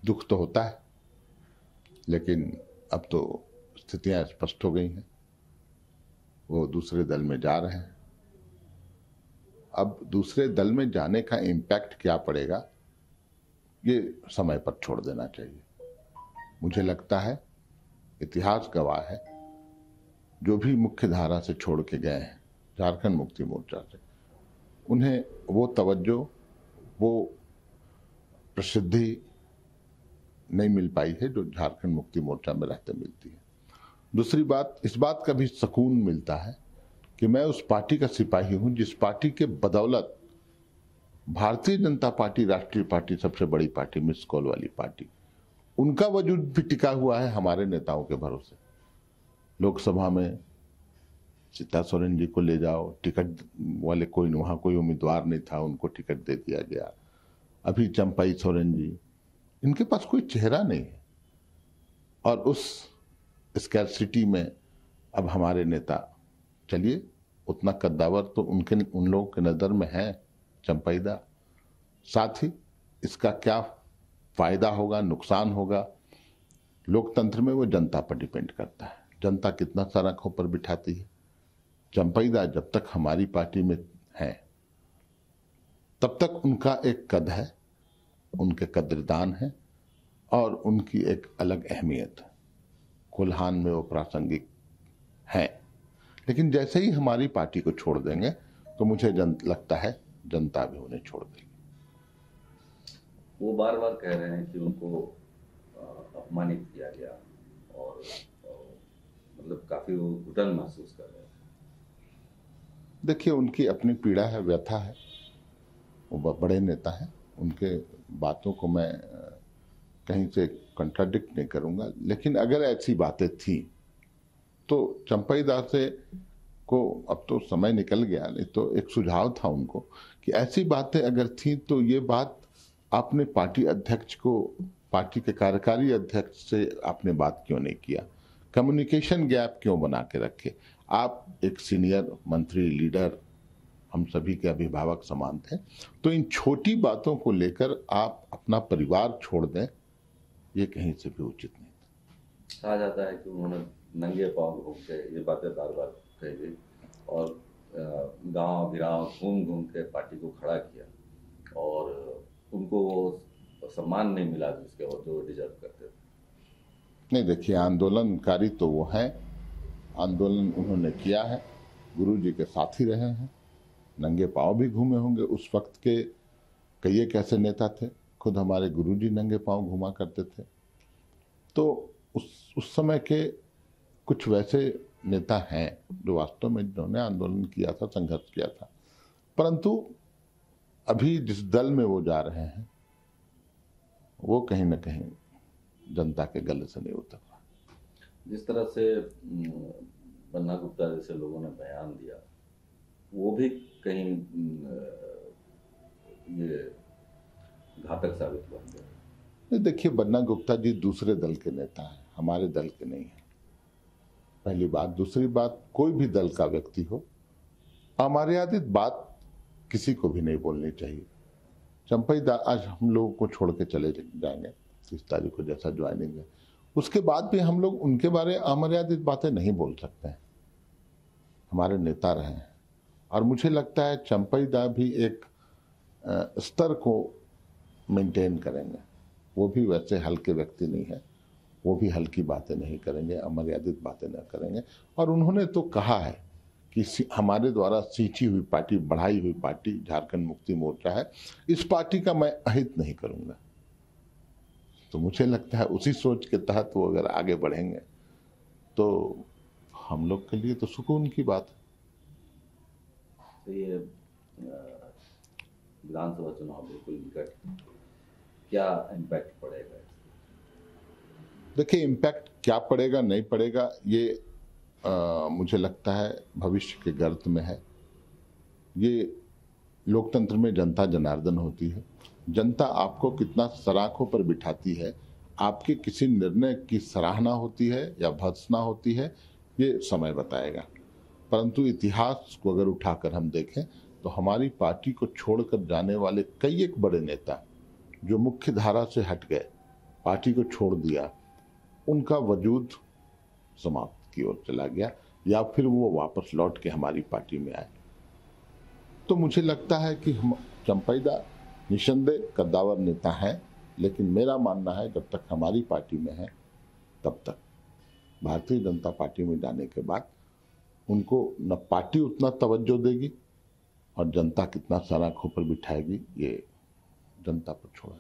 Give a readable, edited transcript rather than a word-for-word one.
दुख तो होता है, लेकिन अब तो स्थितियां स्पष्ट हो गई हैं। वो दूसरे दल में जा रहे हैं। अब दूसरे दल में जाने का इम्पैक्ट क्या पड़ेगा, ये समय पर छोड़ देना चाहिए। मुझे लगता है इतिहास गवाह है, जो भी मुख्य धारा से छोड़ के गए हैं झारखंड मुक्ति मोर्चा से, उन्हें वो तवज्जो, वो प्रसिद्धि नहीं मिल पाई है जो झारखंड मुक्ति मोर्चा में रहते मिलती है। दूसरी बात, इस बात का भी सुकून मिलता है कि मैं उस पार्टी का सिपाही हूं जिस पार्टी के बदौलत भारतीय जनता पार्टी, राष्ट्रीय पार्टी, सबसे बड़ी पार्टी, मिस कॉल वाली पार्टी, उनका वजूद भी टिका हुआ है हमारे नेताओं के भरोसे। लोकसभा में सीता सोरेन जी को ले जाओ, टिकट वाले कोई वहां कोई उम्मीदवार नहीं था, उनको टिकट दे दिया गया। अभी चंपाई सोरेन जी, इनके पास कोई चेहरा नहीं है, और उस स्कैरसिटी में अब हमारे नेता, चलिए उतना कद्दावर तो उन लोगों के नज़र में है चंपाईदा। साथ ही इसका क्या फायदा होगा, नुकसान होगा, लोकतंत्र में वो जनता पर डिपेंड करता है। जनता कितना सड़कों पर बिठाती है। चंपाईदा जब तक हमारी पार्टी में है तब तक उनका एक कद है, उनके कद्रदान है और उनकी एक अलग अहमियत है। कोल्हान में वो प्रासंगिक है, लेकिन जैसे ही हमारी पार्टी को छोड़ देंगे तो मुझे लगता है जनता भी उन्हें छोड़ देगी। वो बार बार कह रहे हैं कि उनको अपमानित किया गया और मतलब काफी वो घुटन महसूस कर रहे हैं। देखिए, उनकी अपनी पीड़ा है, व्यथा है। वो बड़े नेता हैं, उनके बातों को मैं कहीं से कंट्राडिक्ट नहीं करूंगा, लेकिन अगर ऐसी बातें थी तो चंपाईदास से को, अब तो समय निकल गया, नहीं तो एक सुझाव था उनको कि ऐसी बातें अगर थी तो ये बात आपने पार्टी अध्यक्ष को, पार्टी के कार्यकारी अध्यक्ष से आपने बात क्यों नहीं किया, कम्युनिकेशन गैप क्यों बना के रखे। आप एक सीनियर मंत्री, लीडर, हम सभी के अभिभावक समान थे, तो इन छोटी बातों को लेकर आप अपना परिवार छोड़ दें, ये कहीं से भी उचित नहीं था। कहा जाता है कि उन्होंने नंगे पांव घूम के, ये बातें बार बार कही गई, और गांव गिराव घूम घूम के पार्टी को खड़ा किया और उनको वो सम्मान नहीं मिला जिसके वो जो डिजर्व करते थे। नहीं, देखिए, आंदोलनकारी तो वो हैं, आंदोलन उन्होंने किया है, गुरुजी के साथ ही रहे हैं, नंगे पांव भी घूमे होंगे। उस वक्त के कई एक ऐसे नेता थे, खुद हमारे गुरुजी नंगे पांव घूमा करते थे। तो उस समय के कुछ वैसे नेता हैं जो वास्तव में जिन्होंने आंदोलन किया था, संघर्ष किया था, परंतु अभी जिस दल में वो जा रहे हैं वो कहीं ना कहीं जनता के गले से नहीं उतर रहा। जिस तरह से बन्ना गुप्ता जैसे लोगों ने बयान दिया, वो भी कहीं ये घातक साबित बन गया। देखिए, बन्ना गुप्ता जी दूसरे दल के नेता हैं, हमारे दल के नहीं हैं, पहली बात। दूसरी बात, कोई भी दल का व्यक्ति हो, अमर्यादित बात किसी को भी नहीं बोलनी चाहिए। चंपाईदा आज हम लोगों को छोड़ के चले जाएंगे 30 तारीख को, जैसा ज्वाइनिंग है, उसके बाद भी हम लोग उनके बारे में अमर्यादित बातें नहीं बोल सकते हैं। हमारे नेता रहे हैं, और मुझे लगता है चंपाईदा भी एक स्तर को मेंटेन करेंगे। वो भी वैसे हल्के व्यक्ति नहीं है, वो भी हल्की बातें नहीं करेंगे, अमर्यादित बातें न करेंगे। और उन्होंने तो कहा है कि हमारे द्वारा सींची हुई पार्टी, बढ़ाई हुई पार्टी झारखंड मुक्ति मोर्चा है, इस पार्टी का मैं अहित नहीं करूंगा। तो मुझे लगता है उसी सोच के तहत वो अगर आगे बढ़ेंगे तो हम लोग के लिए तो सुकून की बात है। तो ये विधानसभा चुनाव बिल्कुल निकट, क्या इम्पैक्ट पड़ेगा? देखिए, इम्पैक्ट क्या पड़ेगा नहीं पड़ेगा, ये मुझे लगता है भविष्य के गर्त में है। ये लोकतंत्र में जनता जनार्दन होती है। जनता आपको कितना सराखों पर बिठाती है, आपके किसी निर्णय की सराहना होती है या भर्त्सना होती है, ये समय बताएगा। परंतु इतिहास को अगर उठाकर हम देखें तो हमारी पार्टी को छोड़कर जाने वाले कई एक बड़े नेता जो मुख्य धारा से हट गए, पार्टी को छोड़ दिया, उनका वजूद समाप्त की ओर चला गया, या फिर वो वापस लौट के हमारी पार्टी में आए। तो मुझे लगता है कि हम चंपैदा निसंदेह कद्दावर नेता हैं, लेकिन मेरा मानना है जब तक हमारी पार्टी में है तब तक। भारतीय जनता पार्टी में जाने के बाद उनको न पार्टी उतना तवज्जो देगी और जनता कितना सारा खोपर बिठाएगी, ये जनता पर छोड़ा।